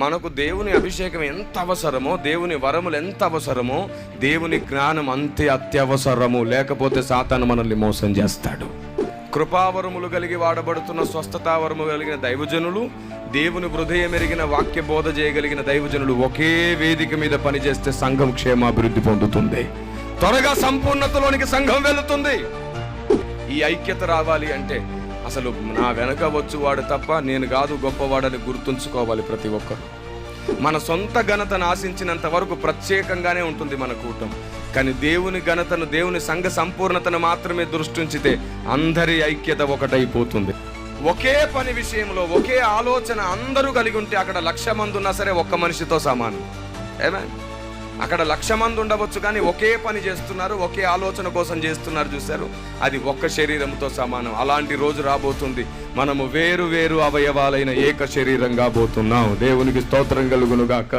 మనకు దేవుని అభిషేకం ఎంత అవసరమో, దేవుని వరములు ఎంత అవసరమో, దేవుని జ్ఞానం అంతే అత్యవసరము. లేకపోతే సాతాను మనల్ని మోసం చేస్తాడు. కృపావరములు కలిగి వాడబడుతున్న, స్వస్థతావరము కలిగిన దైవజనులు, దేవుని హృదయం ఎరిగిన వాక్య బోధ చేయగలిగిన దైవజనులు ఒకే వేదిక మీద పనిచేస్తే సంఘం క్షేమాభివృద్ధి పొందుతుంది. త్వరగా సంపూర్ణతలోనికి సంఘం వెళుతుంది. ఈ ఐక్యత రావాలి అంటే అసలు నా వెనక వచ్చువాడు తప్ప నేను కాదు గొప్పవాడని గుర్తుంచుకోవాలి ప్రతి ఒక్కరు. మన సొంత ఘనతను ఆశించినంత వరకు ప్రత్యేకంగానే ఉంటుంది మన కూటం. కానీ దేవుని ఘనతను, దేవుని సంఘ సంపూర్ణతను మాత్రమే దృష్టించితే అందరి ఐక్యత ఒకటైపోతుంది. ఒకే పని విషయంలో ఒకే ఆలోచన అందరూ కలిగి ఉంటే అక్కడ 1,00,000 మంది ఉన్నా సరే ఒక్క మనిషితో సమానం. ఏమే, అక్కడ 1,00,000 మంది ఉండవచ్చు కానీ ఒకే పని చేస్తున్నారు, ఒకే ఆలోచన కోసం చేస్తున్నారు. చూశారు, అది ఒక్క శరీరంతో సమానం. అలాంటి రోజు రాబోతుంది. మనము వేరు వేరు అవయవాలైన ఏక శరీరంగా పోతున్నాం. దేవునికి స్తోత్రం కలుగునుగాక.